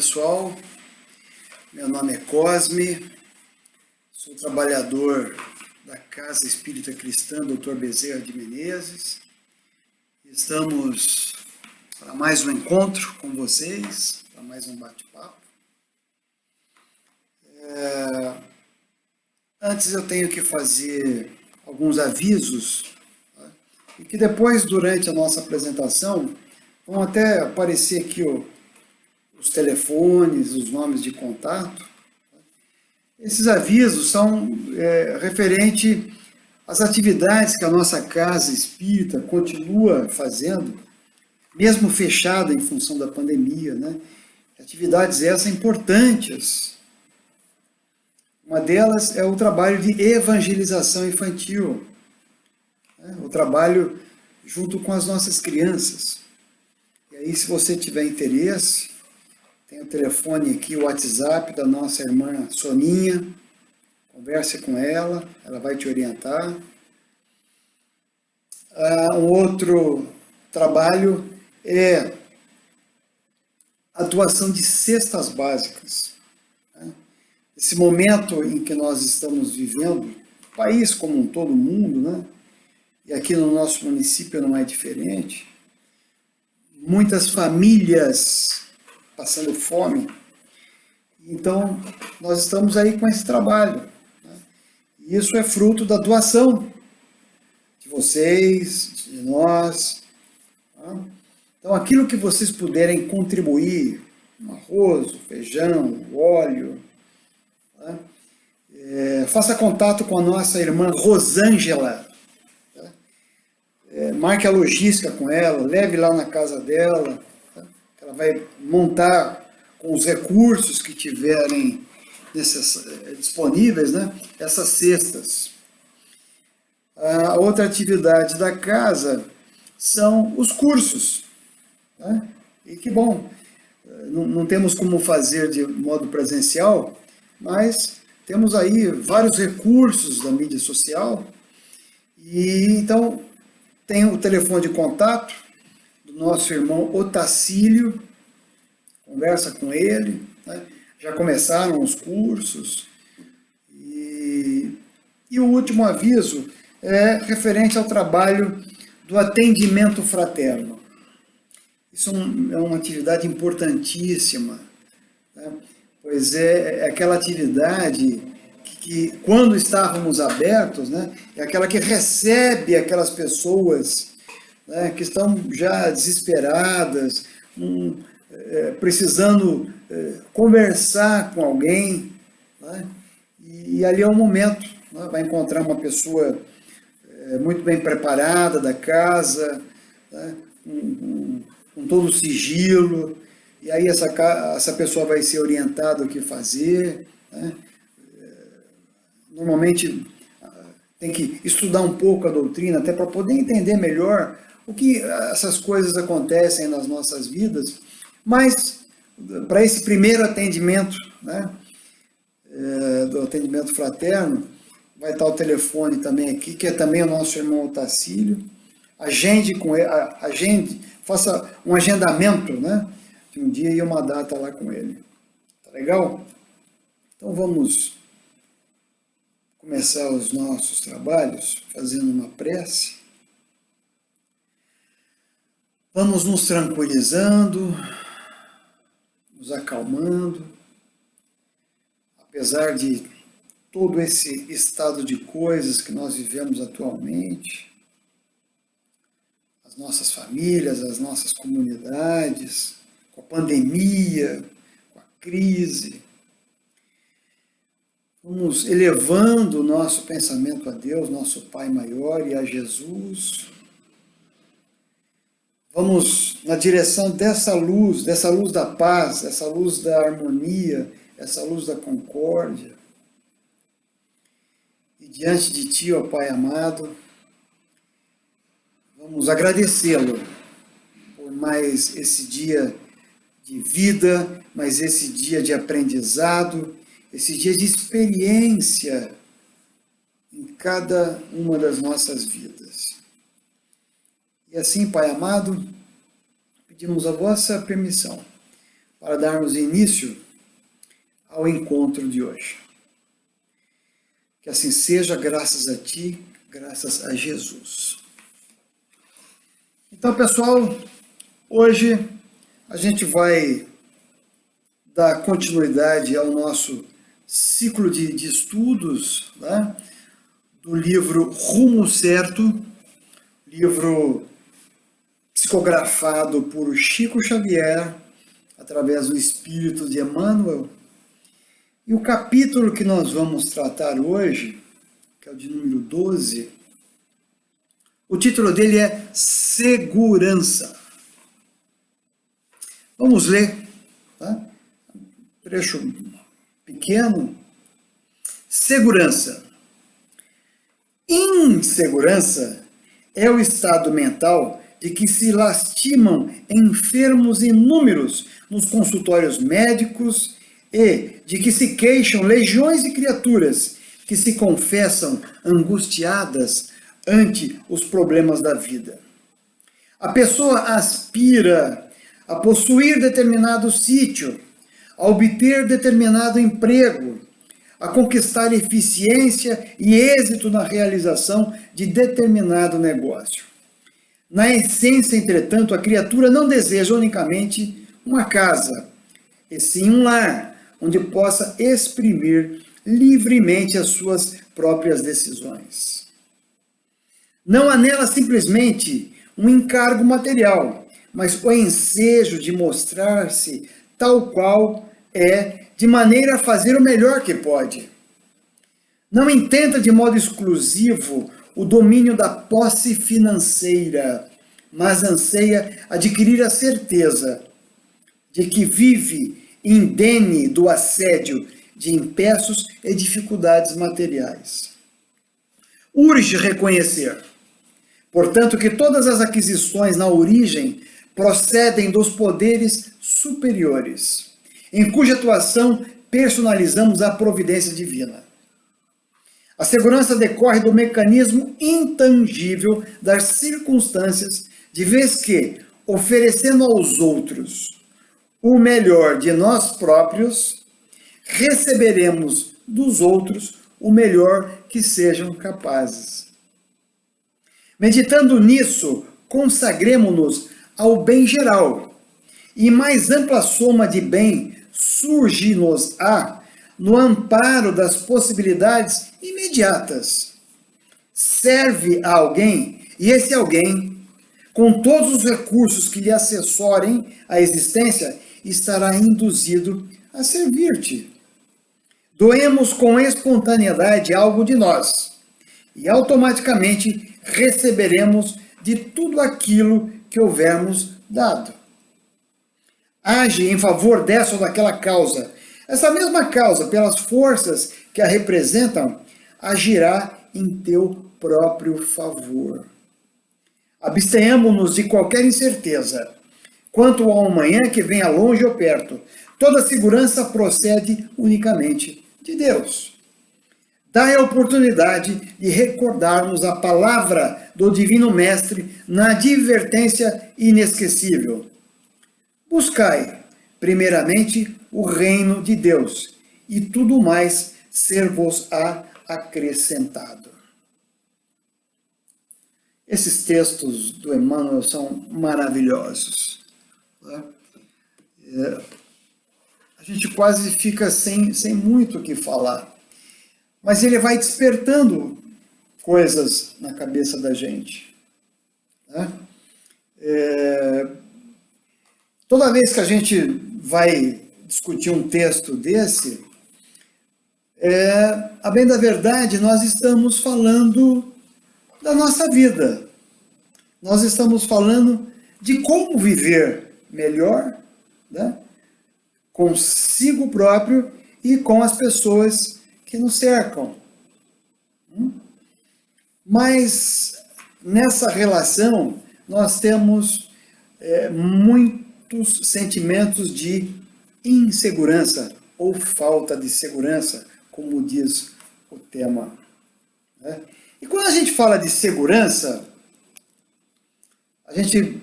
pessoal, meu nome é Cosme, sou trabalhador da Casa Espírita Cristã Dr. Bezerra de Menezes. Estamos para mais um encontro com vocês, para mais um bate-papo. Antes eu tenho que fazer alguns avisos, tá? E que depois, durante a nossa apresentação, vão até aparecer aqui os telefones, os nomes de contato. Esses avisos são referente às atividades que a nossa casa espírita continua fazendo, mesmo fechada em função da pandemia, né? Atividades essas importantes. Uma delas é o trabalho de evangelização infantil, né? O trabalho junto com as nossas crianças. E aí, se você tiver interesse, tem o telefone aqui, o WhatsApp da nossa irmã Soninha. Converse com ela, ela vai te orientar. Um outro trabalho é a doação de cestas básicas. Esse momento em que nós estamos vivendo, o país como um todo, o mundo, né? E aqui no nosso município não é diferente, muitas famílias passando fome. Então, nós estamos aí com esse trabalho, né? E isso é fruto da doação de vocês, de nós. Tá? Então, aquilo que vocês puderem contribuir, um arroz, um feijão, um óleo, tá? Faça contato com a nossa irmã Rosângela. Tá? Marque a logística com ela, leve lá na casa dela. Ela vai montar com os recursos que tiverem disponíveis, né, essas cestas. A outra atividade da casa são os cursos. Né? E que bom, não temos como fazer de modo presencial, mas temos aí vários recursos da mídia social. E então tem o telefone de contato do nosso irmão Otacílio, conversa com ele, né? Já começaram os cursos. E o último aviso é referente ao trabalho do atendimento fraterno. Isso é uma atividade importantíssima, né? Pois é aquela atividade que quando estávamos abertos, né, é aquela que recebe aquelas pessoas, né, que estão já desesperadas, precisando conversar com alguém, né? E ali é o momento, né? Vai encontrar uma pessoa muito bem preparada da casa, né? Com todo o sigilo, e aí essa pessoa vai ser orientada o que fazer, né? Normalmente tem que estudar um pouco a doutrina até para poder entender melhor o que essas coisas acontecem nas nossas vidas, mas para esse primeiro atendimento, né, do atendimento fraterno, vai estar o telefone também aqui, que é também o nosso irmão Otacílio. Agende com ele, faça um agendamento, né, de um dia e uma data lá com ele. Tá legal? Então vamos começar os nossos trabalhos fazendo uma prece. Vamos nos tranquilizando, nos acalmando, apesar de todo esse estado de coisas que nós vivemos atualmente, as nossas famílias, as nossas comunidades, com a pandemia, com a crise. Vamos elevando o nosso pensamento a Deus, nosso Pai maior, e a Jesus. Vamos na direção dessa luz da paz, essa luz da harmonia, essa luz da concórdia. E diante de Ti, ó Pai amado, vamos agradecê-lo por mais esse dia de vida, mais esse dia de aprendizado, esse dia de experiência em cada uma das nossas vidas. E assim, Pai amado, pedimos a vossa permissão para darmos início ao encontro de hoje. Que assim seja, graças a Ti, graças a Jesus. Então, pessoal, hoje a gente vai dar continuidade ao nosso ciclo de estudos, né, do livro Rumo Certo, livro psicografado por Chico Xavier, através do Espírito de Emmanuel. E o capítulo que nós vamos tratar hoje, que é o de número 12, o título dele é Segurança. Vamos ler, tá? Um trecho pequeno. Segurança. Insegurança é o estado mental de que se lastimam enfermos inúmeros nos consultórios médicos e de que se queixam legiões de criaturas que se confessam angustiadas ante os problemas da vida. A pessoa aspira a possuir determinado sítio, a obter determinado emprego, a conquistar eficiência e êxito na realização de determinado negócio. Na essência, entretanto, a criatura não deseja unicamente uma casa, e sim um lar, onde possa exprimir livremente as suas próprias decisões. Não há nela simplesmente um encargo material, mas o ensejo de mostrar-se tal qual é, de maneira a fazer o melhor que pode. Não intenta de modo exclusivo o domínio da posse financeira, mas anseia adquirir a certeza de que vive indene do assédio de empeços e dificuldades materiais. Urge reconhecer, portanto, que todas as aquisições na origem procedem dos poderes superiores, em cuja atuação personalizamos a providência divina. A segurança decorre do mecanismo intangível das circunstâncias, de vez que, oferecendo aos outros o melhor de nós próprios, receberemos dos outros o melhor que sejam capazes. Meditando nisso, consagremo-nos ao bem geral, e mais ampla soma de bem surge-nos-á no amparo das possibilidades imediatas. Serve a alguém, e esse alguém, com todos os recursos que lhe assessorem a existência, estará induzido a servir-te. Doemos com espontaneidade algo de nós, e automaticamente receberemos de tudo aquilo que houvermos dado. Age em favor dessa ou daquela causa. Essa mesma causa, pelas forças que a representam, agirá em teu próprio favor. Abstenhamo-nos de qualquer incerteza. Quanto ao amanhã que venha longe ou perto, toda segurança procede unicamente de Deus. Dai a oportunidade de recordarmos a palavra do Divino Mestre na advertência inesquecível. Buscai, primeiramente, o reino de Deus, e tudo mais ser-vos-á acrescentado. Esses textos do Emmanuel são maravilhosos. Né? A gente quase fica sem muito o que falar, mas ele vai despertando coisas na cabeça da gente. Né? Toda vez que a gente vai discutir um texto desse, a bem da verdade, nós estamos falando da nossa vida. Nós estamos falando de como viver melhor, né? Consigo próprio e com as pessoas que nos cercam. Mas nessa relação nós temos muitos sentimentos de insegurança ou falta de segurança, como diz o tema. Né? E quando a gente fala de segurança, a gente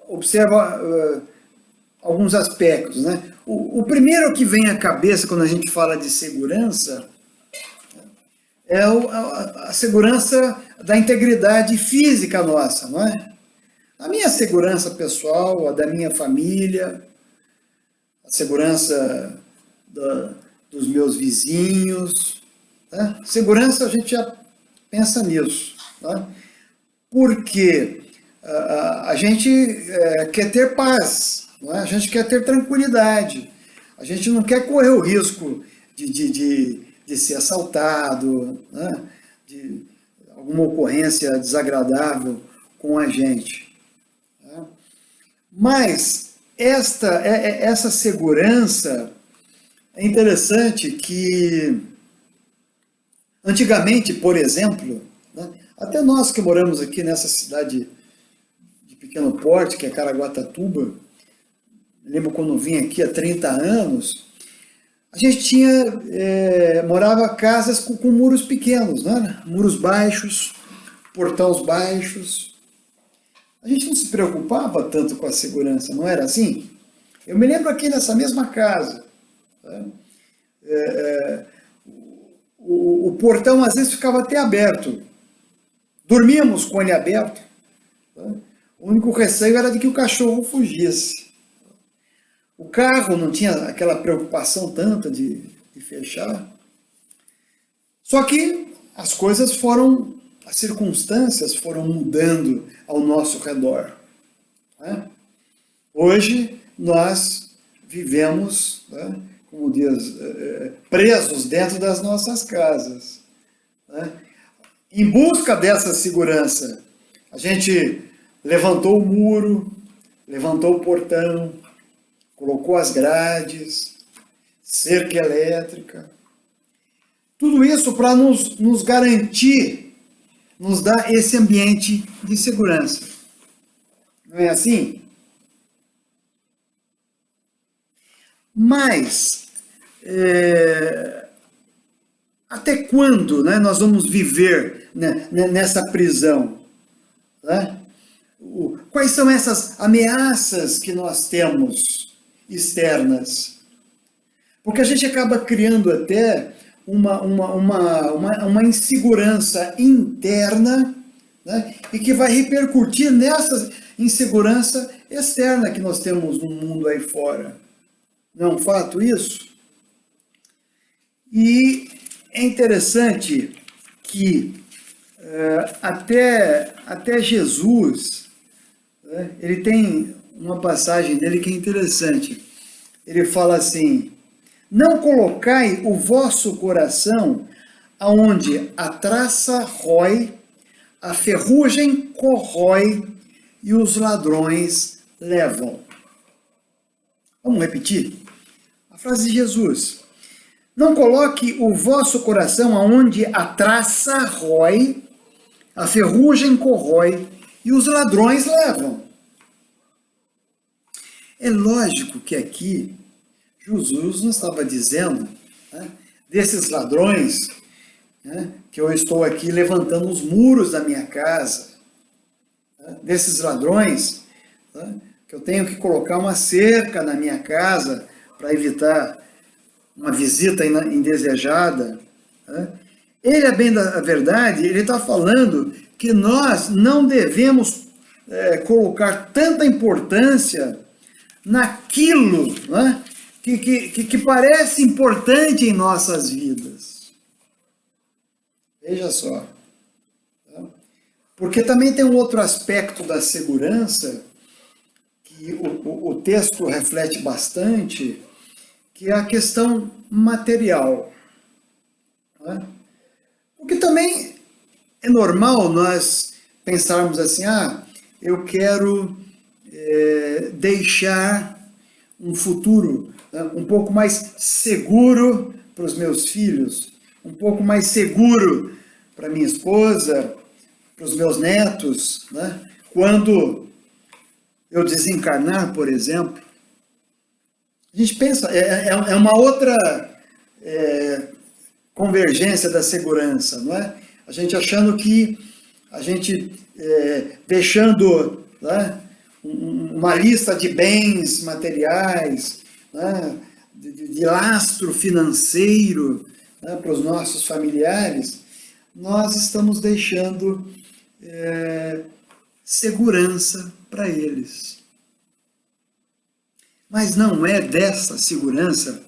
observa alguns aspectos, né? O primeiro que vem à cabeça quando a gente fala de segurança é a segurança da integridade física nossa, não é? A minha segurança pessoal, a da minha família, a segurança dos meus vizinhos, né? Segurança, a gente já pensa nisso, né? Porque a gente quer ter paz, não é? A gente quer ter tranquilidade, a gente não quer correr o risco de ser assaltado, né? De alguma ocorrência desagradável com a gente. Né? Mas essa segurança é interessante que antigamente, por exemplo, né, até nós que moramos aqui nessa cidade de pequeno porte, que é Caraguatatuba, lembro quando vim aqui há 30 anos, a gente morava casas com muros pequenos, né? Muros baixos, portões baixos. A gente não se preocupava tanto com a segurança, não era assim? Eu me lembro aqui nessa mesma casa, né? O portão às vezes ficava até aberto. Dormíamos com ele aberto. Né? O único receio era de que o cachorro fugisse. O carro não tinha aquela preocupação tanta de fechar. Só que as circunstâncias foram mudando ao nosso redor. Né? Hoje nós vivemos, né, como diz, presos dentro das nossas casas. Né? Em busca dessa segurança, a gente levantou o muro, levantou o portão, colocou as grades, cerca elétrica. Tudo isso para nos garantir, nos dar esse ambiente de segurança. Não é assim? Mas, até quando, né, nós vamos viver, né, nessa prisão? Né? Quais são essas ameaças que nós temos externas? Porque a gente acaba criando até uma insegurança interna, né, e que vai repercutir nessa insegurança externa que nós temos no mundo aí fora. Não é um fato isso? E é interessante que até Jesus, né, ele tem uma passagem dele que é interessante. Ele fala assim: não colocai o vosso coração aonde a traça rói, a ferrugem corrói e os ladrões levam. Vamos repetir? A frase de Jesus: não coloque o vosso coração aonde a traça rói, a ferrugem corrói e os ladrões levam. É lógico que aqui Jesus não estava dizendo, né, desses ladrões, né, que eu estou aqui levantando os muros da minha casa, né, desses ladrões, né, que eu tenho que colocar uma cerca na minha casa para evitar uma visita indesejada. Né? Ele, a bem da verdade, ele está falando que nós não devemos colocar tanta importância naquilo, né, que parece importante em nossas vidas. Veja só. Tá? Porque também tem um outro aspecto da segurança que o texto reflete bastante, que é a questão material. Né? Porque também é normal nós pensarmos assim: eu quero deixar um futuro, né, um pouco mais seguro para os meus filhos, um pouco mais seguro para minha esposa, para os meus netos, né? Quando eu desencarnar, por exemplo. A gente pensa, é uma outra convergência da segurança, não é? A gente achando que a gente deixando, né, uma lista de bens materiais, né, de lastro financeiro, né, para os nossos familiares, nós estamos deixando segurança para eles. Mas não é dessa segurança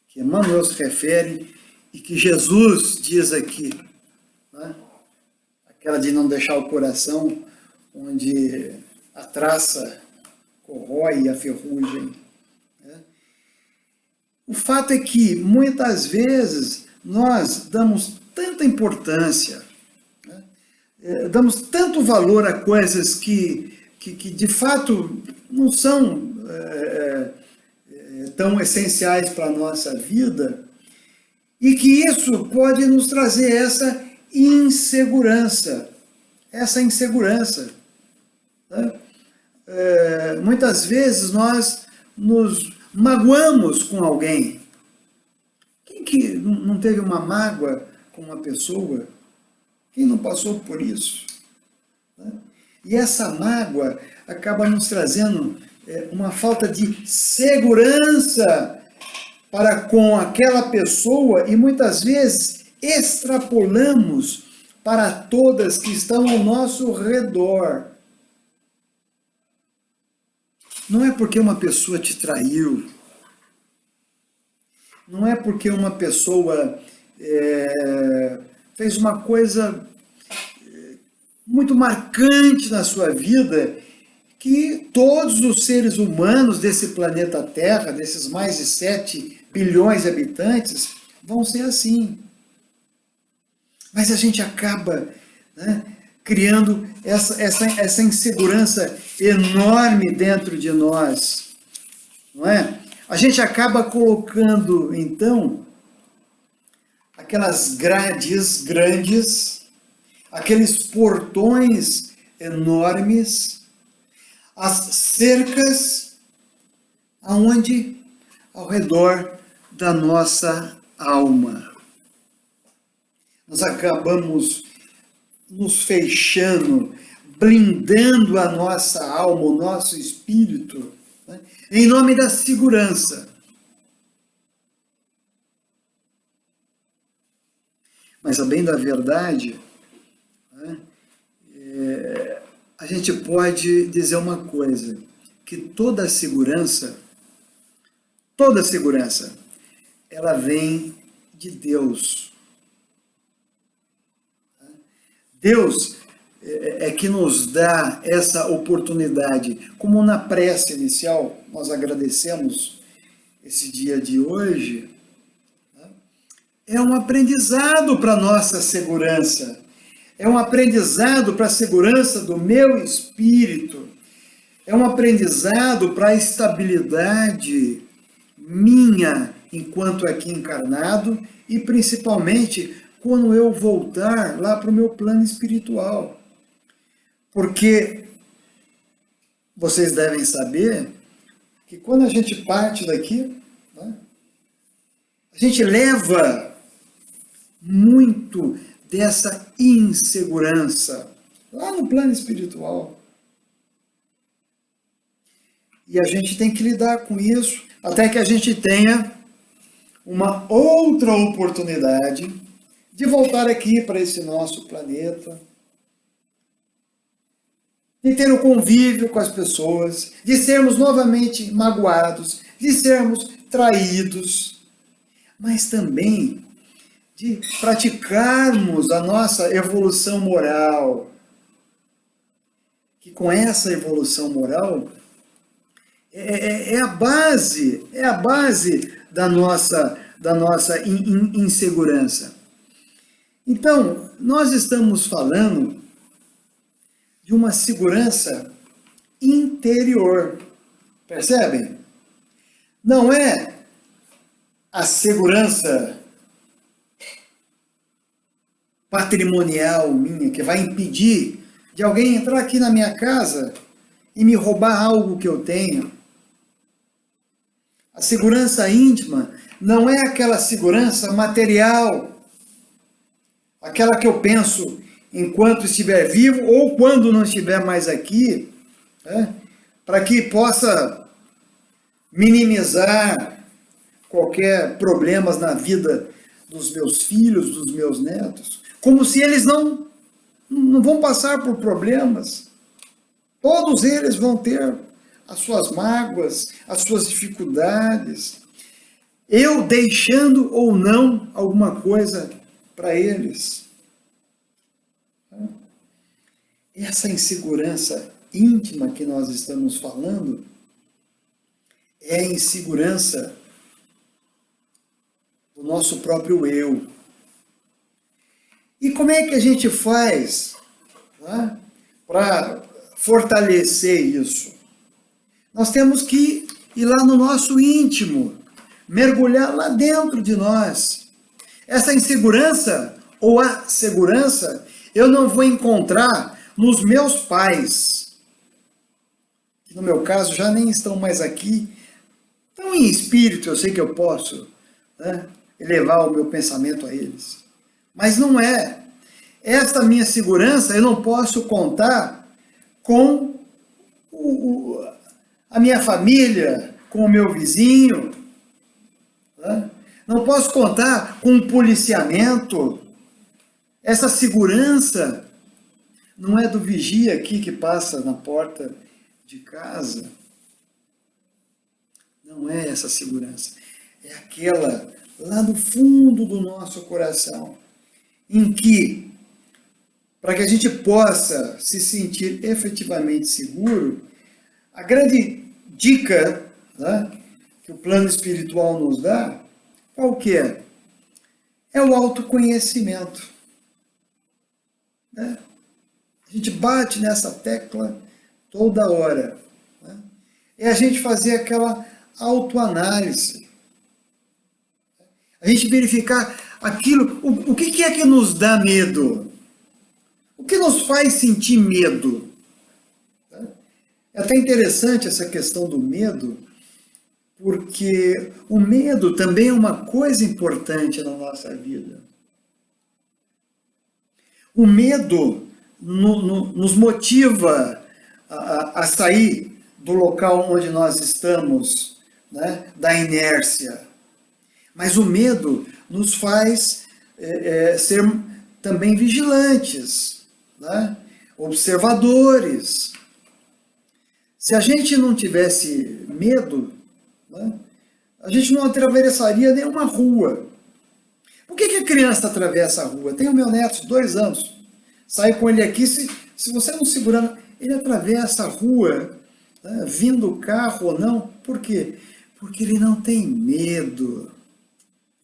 que Emmanuel se refere e que Jesus diz aqui, né? Aquela de não deixar o coração onde a traça corrói e a ferrugem. Né? O fato é que, muitas vezes, nós damos tanta importância, né? Damos tanto valor a coisas que de fato não são tão essenciais para a nossa vida, e que isso pode nos trazer essa insegurança. Né? Muitas vezes nós nos magoamos com alguém. Quem que não teve uma mágoa com uma pessoa? Quem não passou por isso? Né? E essa mágoa acaba nos trazendo uma falta de segurança para com aquela pessoa, e muitas vezes extrapolamos para todas que estão ao nosso redor. Não é porque uma pessoa te traiu, não é porque uma pessoa fez uma coisa muito marcante na sua vida, que todos os seres humanos desse planeta Terra, desses mais de 7 bilhões de habitantes, vão ser assim. Mas a gente acaba, né, criando essa insegurança enorme dentro de nós, não é? A gente acaba colocando, então, aquelas grades grandes, aqueles portões enormes, as cercas aonde? Ao redor da nossa alma. Nós acabamos nos fechando, blindando a nossa alma, o nosso espírito, né, em nome da segurança. Mas, a bem da verdade, né, a gente pode dizer uma coisa, que toda segurança, ela vem de Deus. Deus é que nos dá essa oportunidade. Como na prece inicial, nós agradecemos esse dia de hoje, é um aprendizado para a nossa segurança. É um aprendizado para a segurança do meu espírito. É um aprendizado para a estabilidade minha enquanto aqui encarnado e principalmente quando eu voltar lá para o meu plano espiritual. Porque vocês devem saber que quando a gente parte daqui, né, a gente leva muito dessa insegurança lá no plano espiritual. E a gente tem que lidar com isso até que a gente tenha uma outra oportunidade de voltar aqui para esse nosso planeta, de ter o convívio com as pessoas, de sermos novamente magoados, de sermos traídos, mas também de praticarmos a nossa evolução moral. Que com essa evolução moral é a base da nossa insegurança. Então, nós estamos falando de uma segurança interior, percebem? Não é a segurança patrimonial minha que vai impedir de alguém entrar aqui na minha casa e me roubar algo que eu tenho. A segurança íntima não é aquela segurança material, aquela que eu penso enquanto estiver vivo ou quando não estiver mais aqui, né? Para que possa minimizar qualquer problemas na vida dos meus filhos, dos meus netos, como se eles não vão passar por problemas. Todos eles vão ter as suas mágoas, as suas dificuldades, eu deixando ou não alguma coisa para eles. Essa insegurança íntima que nós estamos falando é a insegurança do nosso próprio eu. E como é que a gente faz, né, para fortalecer isso? Nós temos que ir lá no nosso íntimo, mergulhar lá dentro de nós. Essa insegurança ou a segurança eu não vou encontrar nos meus pais, que no meu caso já nem estão mais aqui. Então, em espírito, eu sei que eu posso, né, elevar o meu pensamento a eles. Mas não é. Esta minha segurança eu não posso contar com a minha família, com o meu vizinho. Né? Não posso contar com um policiamento. Essa segurança não é do vigia aqui que passa na porta de casa. Não é essa segurança. É aquela lá no fundo do nosso coração, em que, para que a gente possa se sentir efetivamente seguro, a grande dica, né, que o plano espiritual nos dá, qual que é? É o autoconhecimento. Né? A gente bate nessa tecla toda hora. Né? É a gente fazer aquela autoanálise. A gente verificar aquilo, o que é que nos dá medo? O que nos faz sentir medo? É até interessante essa questão do medo, porque o medo também é uma coisa importante na nossa vida. O medo nos motiva a sair do local onde nós estamos, né, da inércia. Mas o medo nos faz ser também vigilantes, né, observadores. Se a gente não tivesse medo, né, a gente não atravessaria nenhuma rua. Por que a criança atravessa a rua? Tem o meu neto de 2 anos. Sai com ele aqui, se você não segurar, ele atravessa a rua, né, vindo o carro ou não. Por quê? Porque ele não tem medo.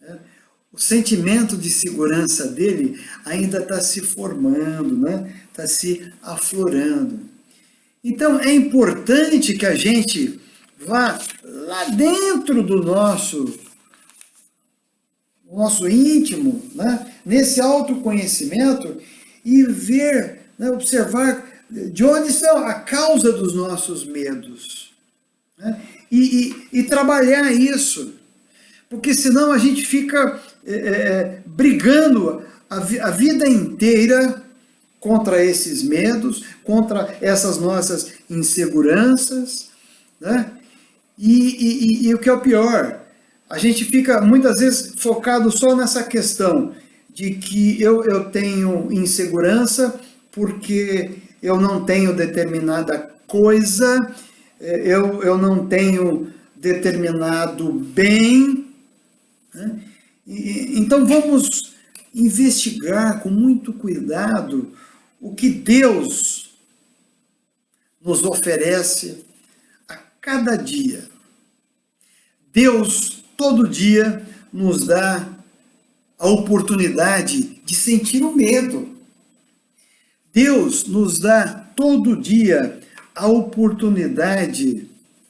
Né? O sentimento de segurança dele ainda está se formando, né? Está se aflorando. Então, é importante que a gente vá lá dentro do nosso íntimo, né, nesse autoconhecimento, e ver, né, observar de onde está a causa dos nossos medos. Né, e trabalhar isso. Porque senão a gente fica brigando a vida inteira contra esses medos, contra essas nossas inseguranças, né? E o que é o pior, a gente fica muitas vezes focado só nessa questão de que eu tenho insegurança porque eu não tenho determinada coisa, eu não tenho determinado bem, né? Então vamos investigar com muito cuidado o que Deus nos oferece a cada dia. Deus, todo dia, nos dá a oportunidade de sentir o medo. Deus nos dá todo dia a oportunidade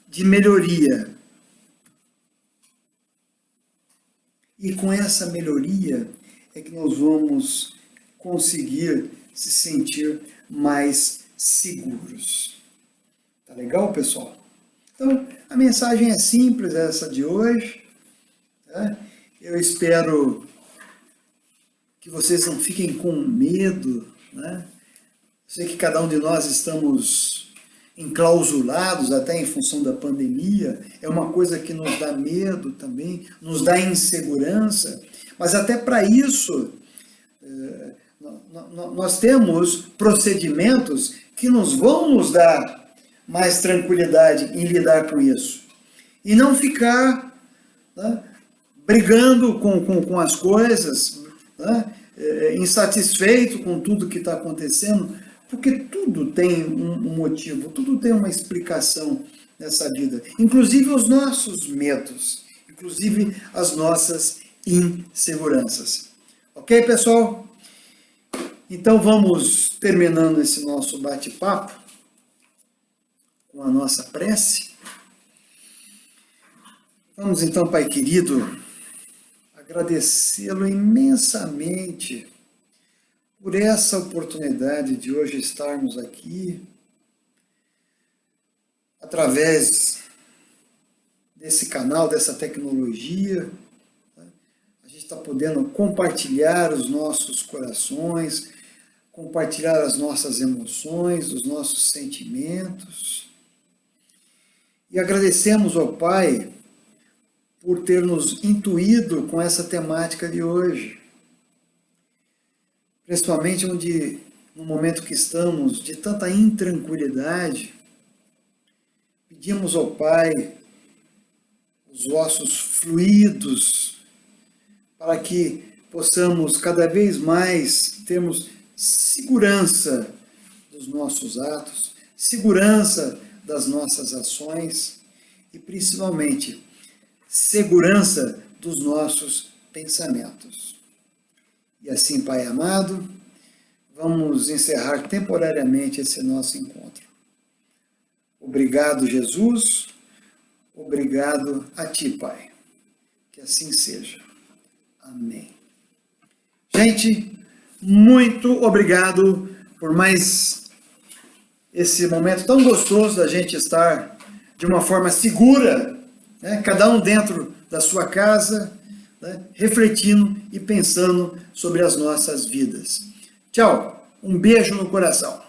de melhoria. E com essa melhoria é que nós vamos conseguir se sentir mais seguros. Tá legal, pessoal? Então, a mensagem é simples, essa de hoje. Tá? Eu espero que vocês não fiquem com medo, né? Sei que cada um de nós estamos enclausulados até em função da pandemia, é uma coisa que nos dá medo também, nos dá insegurança, mas até para isso nós temos procedimentos que vão nos dar mais tranquilidade em lidar com isso. E não ficar, né, brigando com as coisas, né, insatisfeito com tudo que está acontecendo, porque tudo tem um motivo, tudo tem uma explicação nessa vida, inclusive os nossos medos, inclusive as nossas inseguranças. Ok, pessoal? Então vamos terminando esse nosso bate-papo com a nossa prece. Vamos então, Pai querido, agradecê-lo imensamente por essa oportunidade de hoje estarmos aqui, através desse canal, dessa tecnologia. A gente está podendo compartilhar os nossos corações, compartilhar as nossas emoções, os nossos sentimentos. E agradecemos ao Pai por ter nos intuído com essa temática de hoje. Principalmente no momento que estamos de tanta intranquilidade, pedimos ao Pai os vossos fluidos para que possamos cada vez mais termos segurança dos nossos atos, segurança das nossas ações e, principalmente, segurança dos nossos pensamentos. E assim, Pai amado, vamos encerrar temporariamente esse nosso encontro. Obrigado, Jesus. Obrigado a Ti, Pai. Que assim seja. Amém. Gente, muito obrigado por mais esse momento tão gostoso da gente estar de uma forma segura, né? Cada um dentro da sua casa, né? Refletindo e pensando sobre as nossas vidas. Tchau, um beijo no coração.